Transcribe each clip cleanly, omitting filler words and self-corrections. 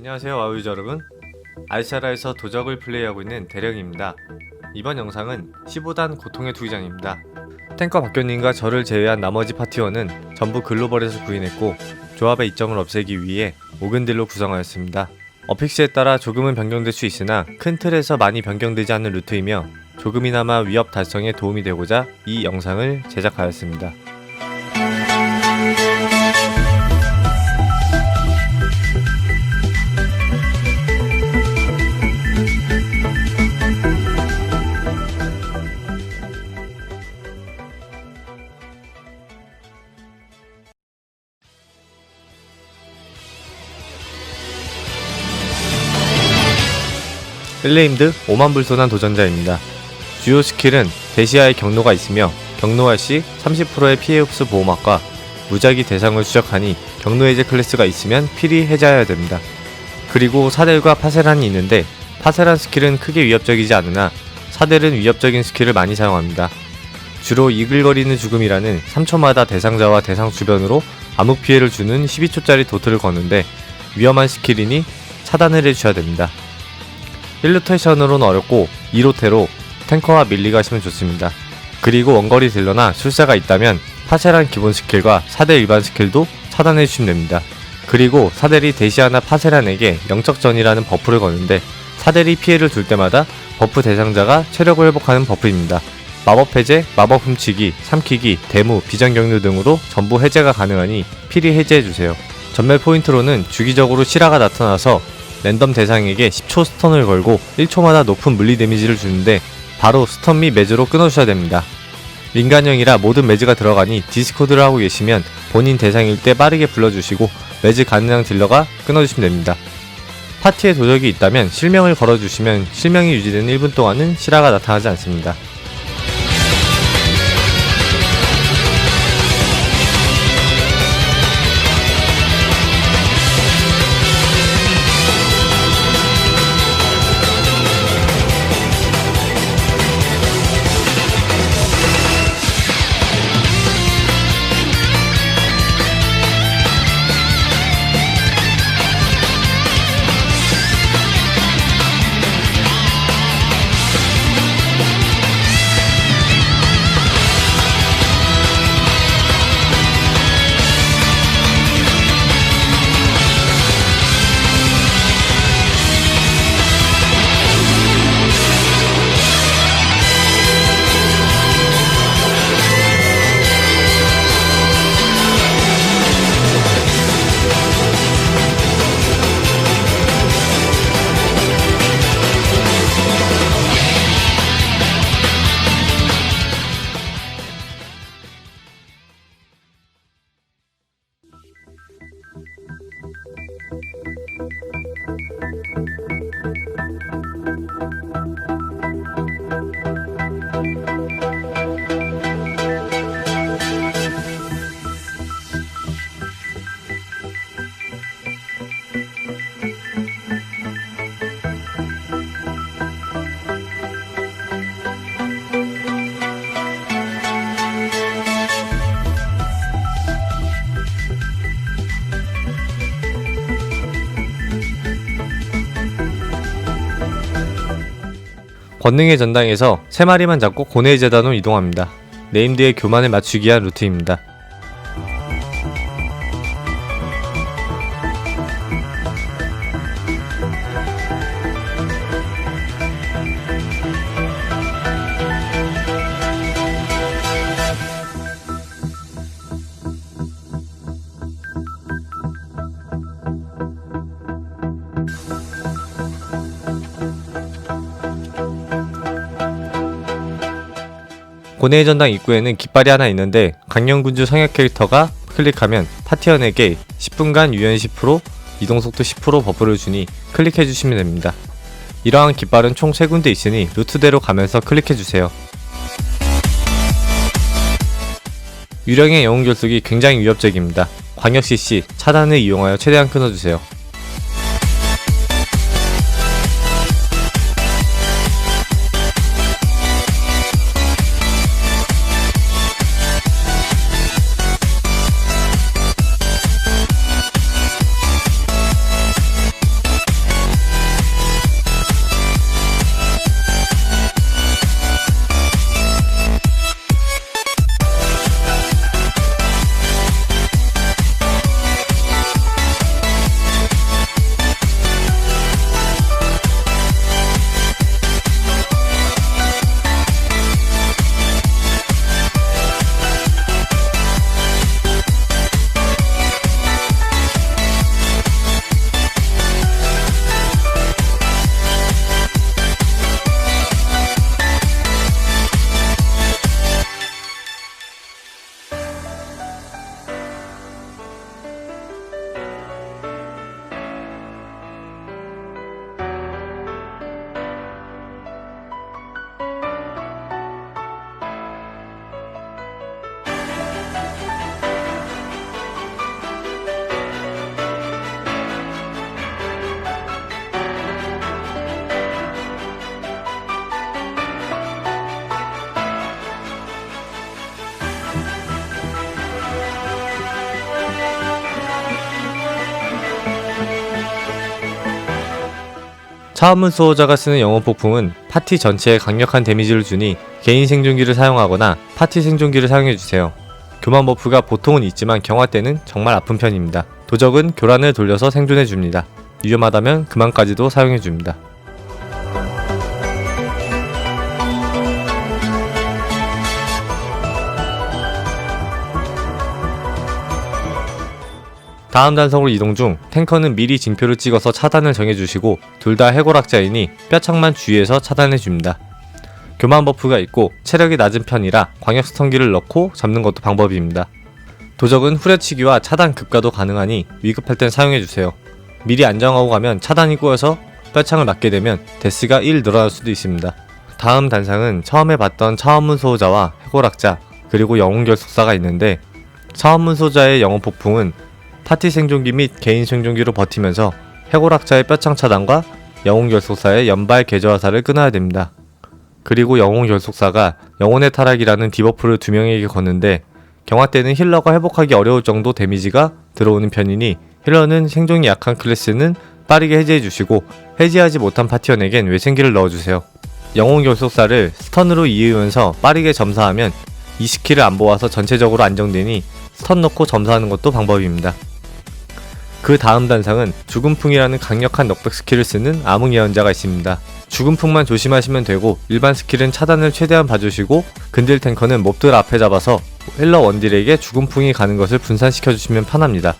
안녕하세요 와우유저 여러분, 알샤라에서 도적을 플레이하고 있는 대령입니다. 이번 영상은 15단 고통의 투기장입니다. 탱커 박교님과 저를 제외한 나머지 파티원은 전부 글로벌에서 구인했고 조합의 이점을 없애기 위해 오근딜로 구성하였습니다. 어픽스에 따라 조금은 변경될 수 있으나 큰 틀에서 많이 변경되지 않는 루트이며 조금이나마 위협 달성에 도움이 되고자 이 영상을 제작하였습니다. 일레임드 5만불손한 도전자입니다. 주요 스킬은 대시아의 경로가 있으며 경로할 시 30%의 피해 흡수 보호막과 무작위 대상을 추적하니 경로 해제 클래스가 있으면 필히 해제해야 됩니다. 그리고 사델과 파세란이 있는데 파세란 스킬은 크게 위협적이지 않으나 사델은 위협적인 스킬을 많이 사용합니다. 주로 이글거리는 죽음이라는 3초마다 대상자와 대상 주변으로 암흑 피해를 주는 12초짜리 도트를 거는데 위험한 스킬이니 차단을 해주셔야 됩니다. 1로테이션으로는 어렵고 2로테로 탱커와 밀리 가시면 좋습니다. 그리고 원거리 딜러나 술사가 있다면 파세란 기본 스킬과 사델 일반 스킬도 차단해주시면 됩니다. 그리고 사델이 대시아나 파세란에게 영적전이라는 버프를 거는데 사델이 피해를 줄 때마다 버프 대상자가 체력을 회복하는 버프입니다. 마법 해제, 마법 훔치기, 삼키기, 데무, 비전경류 등으로 전부 해제가 가능하니 필히 해제해주세요. 전멸 포인트로는 주기적으로 실화가 나타나서 랜덤 대상에게 10초 스턴을 걸고 1초마다 높은 물리 데미지를 주는데 바로 스턴 및 매즈로 끊어주셔야 됩니다. 인간형이라 모든 매즈가 들어가니 디스코드를 하고 계시면 본인 대상일 때 빠르게 불러주시고 매즈 가능한 딜러가 끊어주시면 됩니다. 파티에 도적이 있다면 실명을 걸어주시면 실명이 유지되는 1분 동안은 실화가 나타나지 않습니다. 권능의 전당에서 3마리만 잡고 고뇌의 재단으로 이동합니다. 네임드의 교만을 맞추기 위한 루트입니다. 고뇌의 전당 입구에는 깃발이 하나 있는데 강령군주 성역 캐릭터가 클릭하면 파티원에게 10분간 유연 10%, 이동속도 10% 버프를 주니 클릭해주시면 됩니다. 이러한 깃발은 총 3군데 있으니 루트대로 가면서 클릭해주세요. 유령의 영웅결속이 굉장히 위협적입니다. 광역 CC, 차단을 이용하여 최대한 끊어주세요. 차원문 수호자가 쓰는 영혼 폭풍은 파티 전체에 강력한 데미지를 주니 개인 생존기를 사용하거나 파티 생존기를 사용해주세요. 교만 버프가 보통은 있지만 경화 때는 정말 아픈 편입니다. 도적은 교란을 돌려서 생존해줍니다. 위험하다면 그만까지도 사용해줍니다. 다음 단성으로 이동 중 탱커는 미리 징표를 찍어서 차단을 정해주시고 둘 다 해골학자이니 뼈창만 주의해서 차단해줍니다. 교만 버프가 있고 체력이 낮은 편이라 광역 스턴기를 넣고 잡는 것도 방법입니다. 도적은 후려치기와 차단 급가도 가능하니 위급할 땐 사용해주세요. 미리 안정하고 가면 차단이 꼬여서 뼈창을 맞게 되면 데스가 1 늘어날 수도 있습니다. 다음 단상은 처음에 봤던 차원문 소호자와 해골학자 그리고 영웅 결속사가 있는데 차원문 소호자의 영혼 폭풍은 파티 생존기 및 개인 생존기로 버티면서 해골학자의 뼈창 차단과 영웅 결속사의 연발 계좌화살을 끊어야 됩니다. 그리고 영웅 결속사가 영혼의 타락이라는 디버프를 2명에게 거는데 경화 때는 힐러가 회복하기 어려울 정도 데미지가 들어오는 편이니 힐러는 생존이 약한 클래스는 빠르게 해제해주시고 해제하지 못한 파티원에겐 외생기를 넣어주세요. 영웅 결속사를 스턴으로 이으면서 빠르게 점사하면 이 스킬을 안 보아서 전체적으로 안정되니 스턴 넣고 점사하는 것도 방법입니다. 그 다음 단상은 죽음풍이라는 강력한 넉백 스킬을 쓰는 암흑 예언자가 있습니다. 죽음풍만 조심하시면 되고 일반 스킬은 차단을 최대한 봐주시고 근딜 탱커는 몹들 앞에 잡아서 힐러 원딜에게 죽음풍이 가는 것을 분산시켜주시면 편합니다.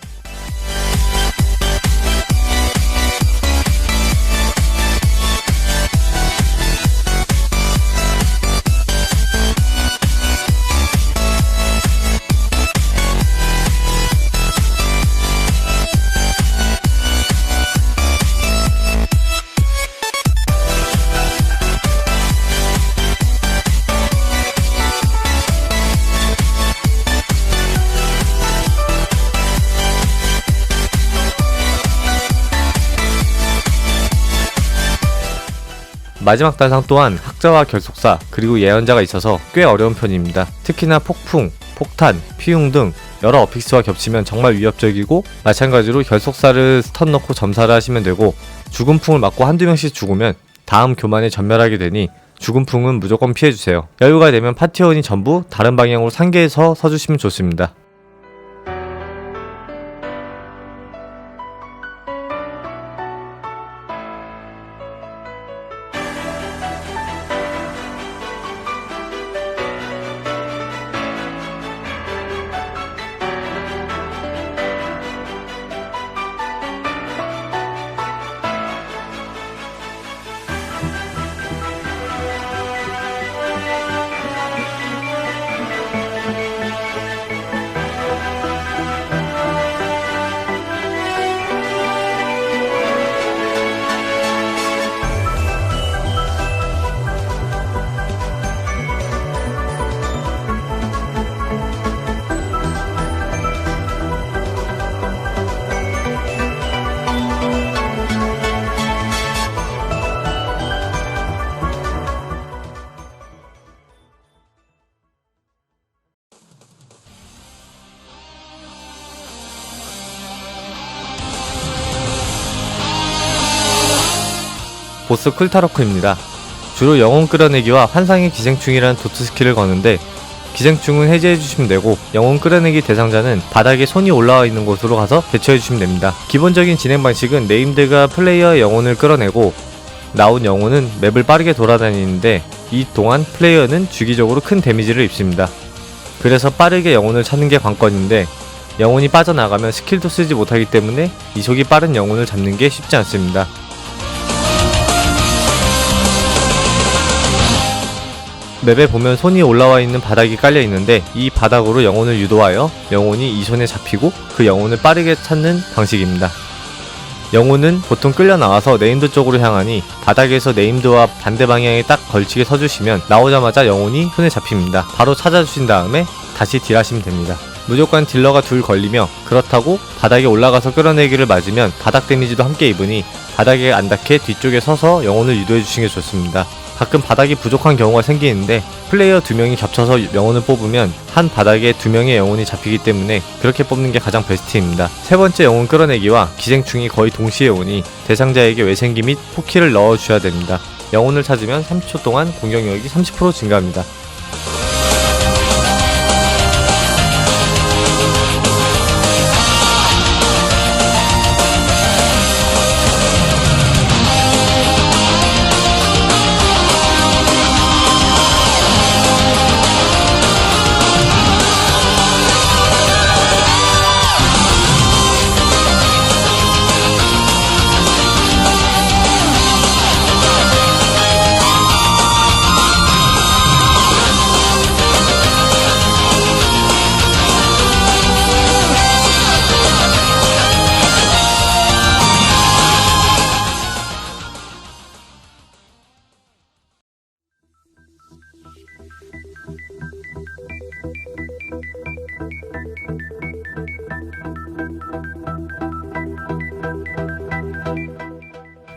마지막 단상 또한 학자와 결속사 그리고 예언자가 있어서 꽤 어려운 편입니다. 특히나 폭풍, 폭탄, 피흉 등 여러 어픽스와 겹치면 정말 위협적이고 마찬가지로 결속사를 스턴 넣고 점사를 하시면 되고 죽음풍을 맞고 한두 명씩 죽으면 다음 교만에 전멸하게 되니 죽음풍은 무조건 피해주세요. 여유가 되면 파티원이 전부 다른 방향으로 상계해서 서주시면 좋습니다. 보스 쿨타로크입니다. 주로 영혼 끌어내기와 환상의 기생충이라는 도트 스킬을 거는데 기생충은 해제해주시면 되고 영혼 끌어내기 대상자는 바닥에 손이 올라와 있는 곳으로 가서 대처해주시면 됩니다. 기본적인 진행 방식은 네임드가 플레이어의 영혼을 끌어내고 나온 영혼은 맵을 빠르게 돌아다니는데 이 동안 플레이어는 주기적으로 큰 데미지를 입습니다. 그래서 빠르게 영혼을 찾는 게 관건인데 영혼이 빠져나가면 스킬도 쓰지 못하기 때문에 이속이 빠른 영혼을 잡는 게 쉽지 않습니다. 맵에 보면 손이 올라와 있는 바닥이 깔려 있는데 이 바닥으로 영혼을 유도하여 영혼이 이 손에 잡히고 그 영혼을 빠르게 찾는 방식입니다. 영혼은 보통 끌려 나와서 네임드 쪽으로 향하니 바닥에서 네임드와 반대 방향에 딱 걸치게 서주시면 나오자마자 영혼이 손에 잡힙니다. 바로 찾아주신 다음에 다시 딜하시면 됩니다. 무조건 딜러가 둘 걸리며 그렇다고 바닥에 올라가서 끌어내기를 맞으면 바닥 데미지도 함께 입으니 바닥에 안 닿게 뒤쪽에 서서 영혼을 유도해 주시는 게 좋습니다. 가끔 바닥이 부족한 경우가 생기는데 플레이어 2명이 겹쳐서 영혼을 뽑으면 한 바닥에 2명의 영혼이 잡히기 때문에 그렇게 뽑는 게 가장 베스트입니다. 세 번째 영혼 끌어내기와 기생충이 거의 동시에 오니 대상자에게 외생기 및 포키를 넣어주셔야 됩니다. 영혼을 찾으면 30초 동안 공격력이 30% 증가합니다.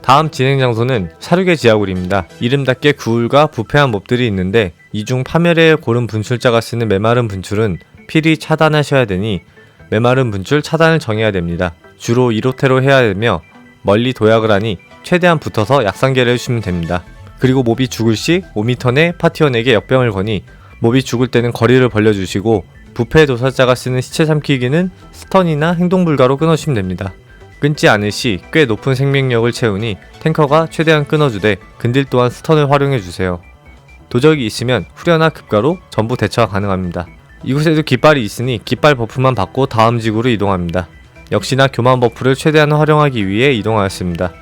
다음 진행 장소는 사륙의 지하굴입니다. 이름답게 구울과 부패한 몹들이 있는데 이 중 파멸의 고른 분출자가 쓰는 메마른 분출은 필히 차단하셔야 되니 메마른 분출 차단을 정해야 됩니다. 주로 1호태로 해야 되며 멀리 도약을 하니 최대한 붙어서 약상계를 해주시면 됩니다. 그리고 몹이 죽을 시 5m 내 파티원에게 역병을 거니 몹이 죽을 때는 거리를 벌려주시고 부패 도살자가 쓰는 시체 삼키기는 스턴이나 행동불가로 끊어주시면 됩니다. 끊지 않을 시 꽤 높은 생명력을 채우니 탱커가 최대한 끊어주되 근딜 또한 스턴을 활용해주세요. 도적이 있으면 후려나 급가로 전부 대처가 가능합니다. 이곳에도 깃발이 있으니 깃발 버프만 받고 다음 지구로 이동합니다. 역시나 교만 버프를 최대한 활용하기 위해 이동하였습니다.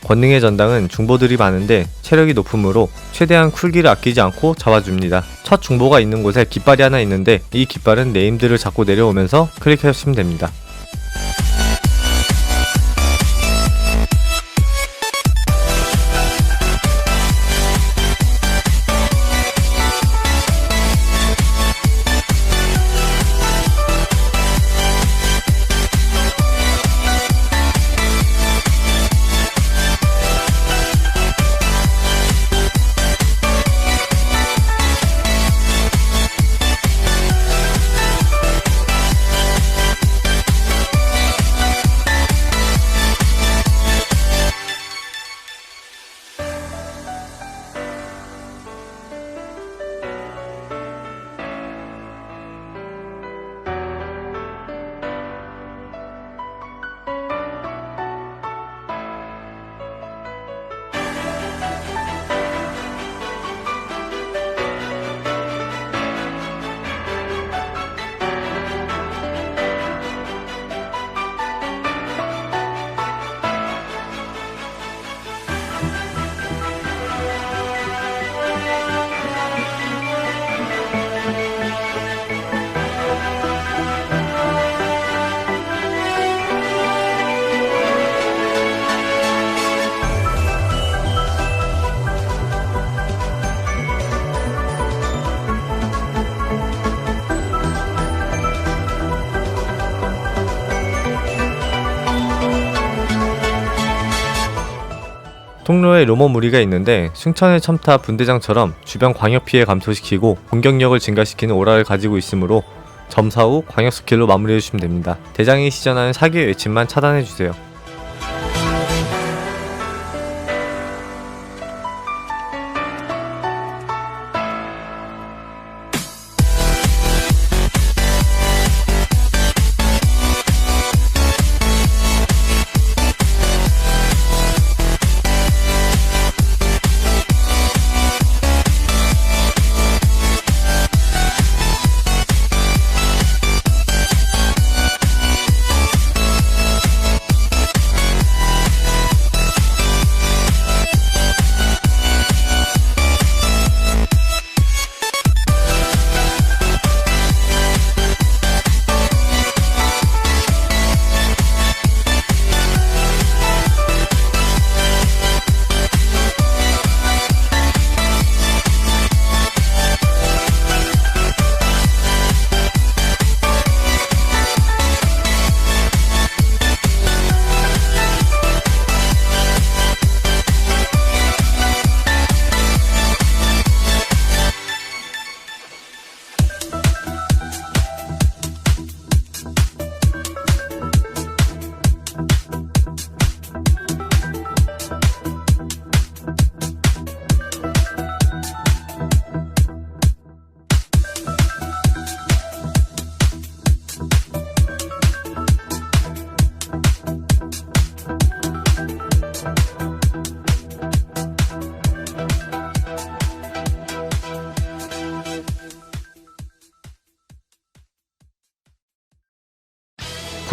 권능의 전당은 중보들이 많은데 체력이 높으므로 최대한 쿨기를 아끼지 않고 잡아줍니다. 첫 중보가 있는 곳에 깃발이 하나 있는데 이 깃발은 네임들을 잡고 내려오면서 클릭하시면 됩니다. 통로에 로머 무리가 있는데 승천의 첨타 분대장처럼 주변 광역 피해 감소시키고 공격력을 증가시키는 오라를 가지고 있으므로 점사 후 광역 스킬로 마무리해주시면 됩니다. 대장이 시전하는 사기의 외침만 차단해주세요.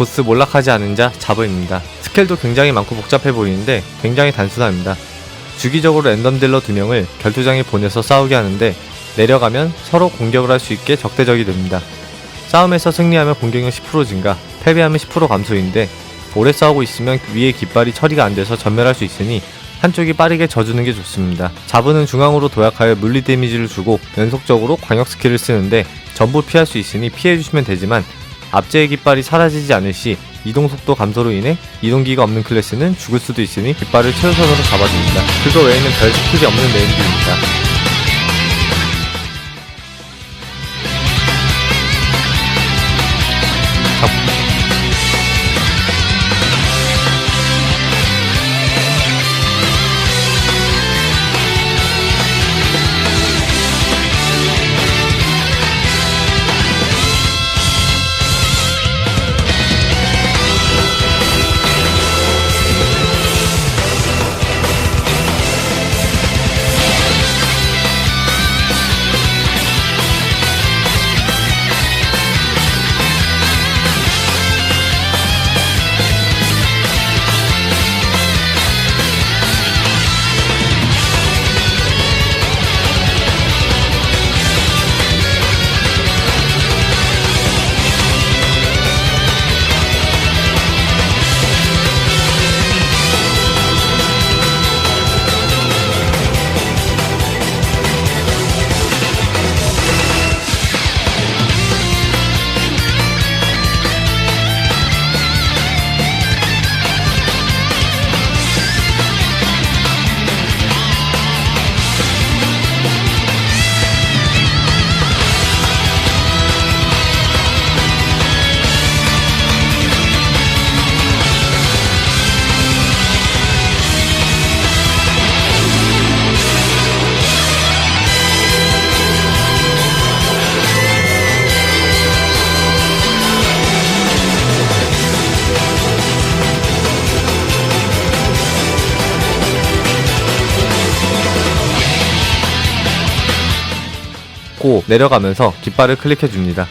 보스 몰락하지 않은 자 잡음입니다. 스킬도 굉장히 많고 복잡해 보이는데 굉장히 단순합니다. 주기적으로 랜덤 딜러 2명을 결투장에 보내서 싸우게 하는데 내려가면 서로 공격을 할 수 있게 적대적이 됩니다. 싸움에서 승리하면 공격력 10% 증가, 패배하면 10% 감소인데 오래 싸우고 있으면 위에 깃발이 처리가 안 돼서 전멸할 수 있으니 한쪽이 빠르게 져주는 게 좋습니다. 자부는 중앙으로 도약하여 물리 데미지를 주고 연속적으로 광역 스킬을 쓰는데 전부 피할 수 있으니 피해주시면 되지만 앞제의 깃발이 사라지지 않을 시 이동속도 감소로 인해 이동기가 없는 클래스는 죽을 수도 있으니 깃발을 최우선으로 잡아줍니다. 그거 외에는 별 스킬이 없는 메인들입니다. 내려가면서 깃발을 클릭해줍니다.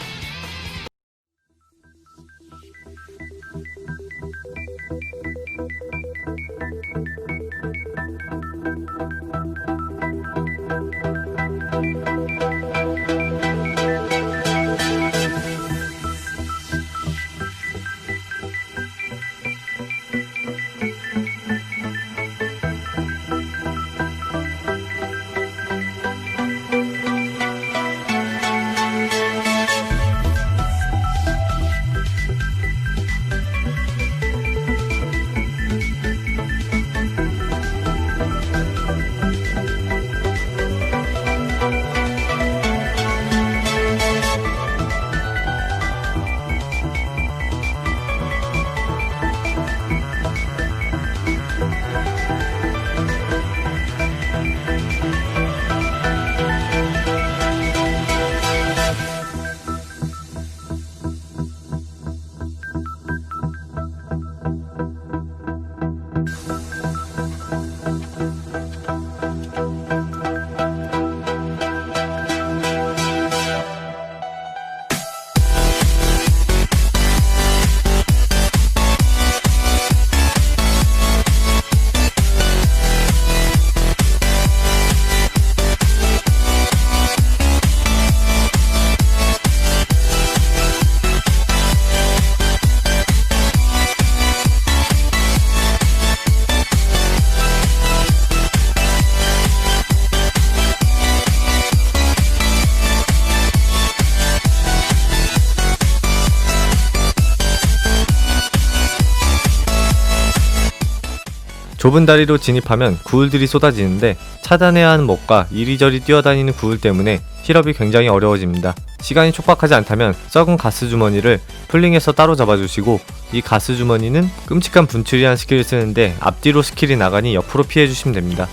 좁은 다리로 진입하면 구울들이 쏟아지는데 차단해야 하는 몹과 이리저리 뛰어다니는 구울 때문에 힐업이 굉장히 어려워집니다. 시간이 촉박하지 않다면 썩은 가스 주머니를 풀링해서 따로 잡아주시고, 이 가스 주머니는 끔찍한 분출이란 스킬을 쓰는데 앞뒤로 스킬이 나가니 옆으로 피해주시면 됩니다.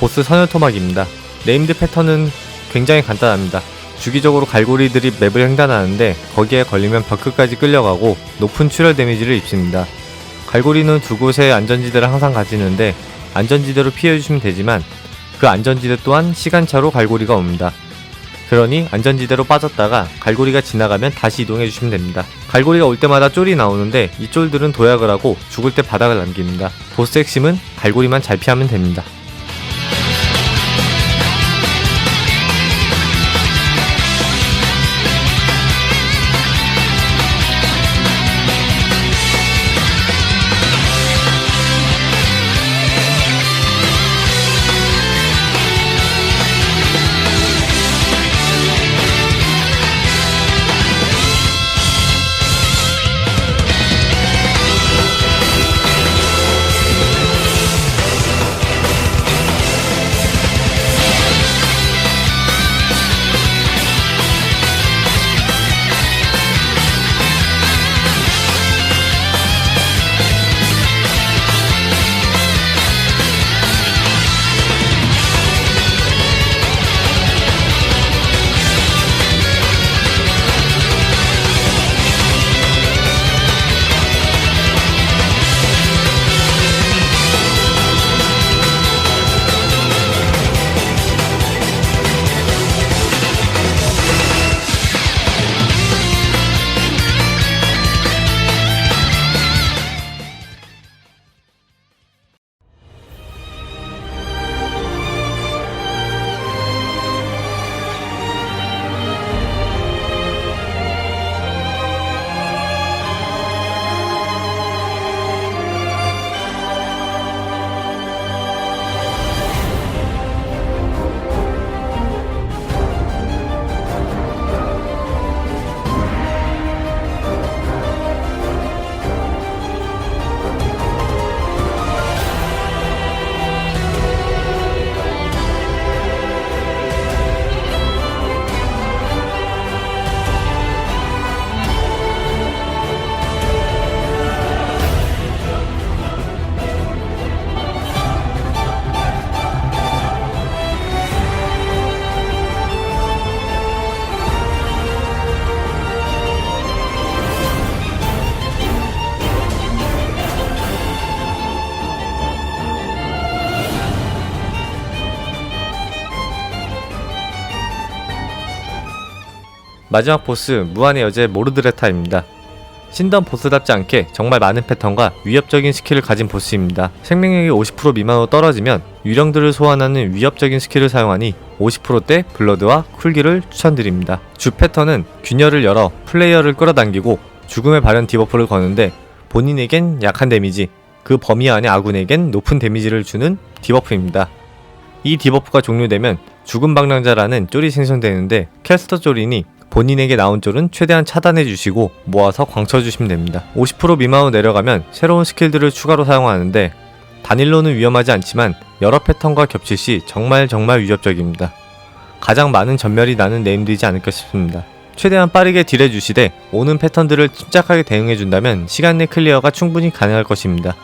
보스 선열 토막입니다. 네임드 패턴은 굉장히 간단합니다. 주기적으로 갈고리들이 맵을 횡단하는데 거기에 걸리면 벽 끝까지 끌려가고 높은 출혈 데미지를 입습니다. 갈고리는 두 곳의 안전지대를 항상 가지는데 안전지대로 피해주시면 되지만 그 안전지대 또한 시간차로 갈고리가 옵니다. 그러니 안전지대로 빠졌다가 갈고리가 지나가면 다시 이동해주시면 됩니다. 갈고리가 올 때마다 쫄이 나오는데 이 쫄들은 도약을 하고 죽을 때 바닥을 남깁니다. 보스 핵심은 갈고리만 잘 피하면 됩니다. 마지막 보스 무한의 여제 모르드레타입니다. 신던 보스답지 않게 정말 많은 패턴과 위협적인 스킬을 가진 보스입니다. 생명력이 50% 미만으로 떨어지면 유령들을 소환하는 위협적인 스킬을 사용하니 50%대 블러드와 쿨기를 추천드립니다. 주 패턴은 균열을 열어 플레이어를 끌어당기고 죽음의 발현 디버프를 거는데 본인에겐 약한 데미지, 그 범위 안에 아군에겐 높은 데미지를 주는 디버프입니다. 이 디버프가 종료되면 죽음 방랑자라는 쫄이 생성되는데 캐스터 쫄이니 본인에게 나온 쫄은 최대한 차단해주시고 모아서 광쳐주시면 됩니다. 50% 미만으로 내려가면 새로운 스킬들을 추가로 사용하는데 단일로는 위험하지 않지만 여러 패턴과 겹칠 시 정말 위협적입니다. 가장 많은 전멸이 나는 네임드이지 않을까 싶습니다. 최대한 빠르게 딜해주시되 오는 패턴들을 침착하게 대응해준다면 시간 내 클리어가 충분히 가능할 것입니다.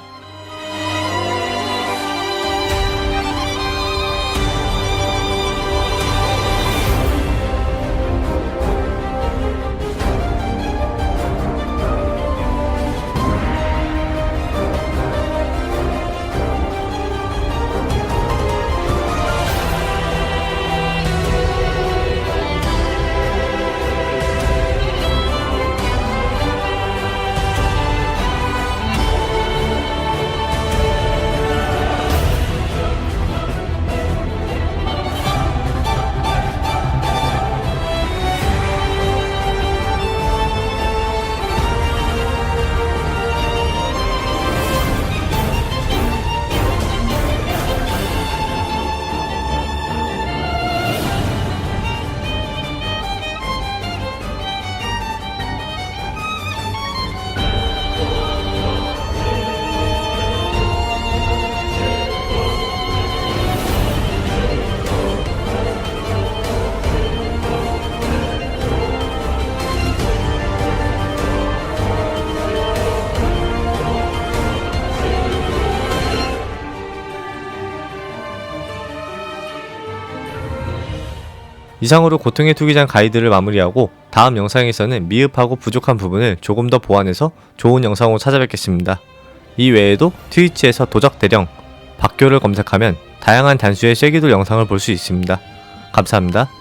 이상으로 고통의 투기장 가이드를 마무리하고 다음 영상에서는 미흡하고 부족한 부분을 조금 더 보완해서 좋은 영상으로 찾아뵙겠습니다. 이 외에도 트위치에서 도적대령, 박교를 검색하면 다양한 단수의 쐐기돌 영상을 볼 수 있습니다. 감사합니다.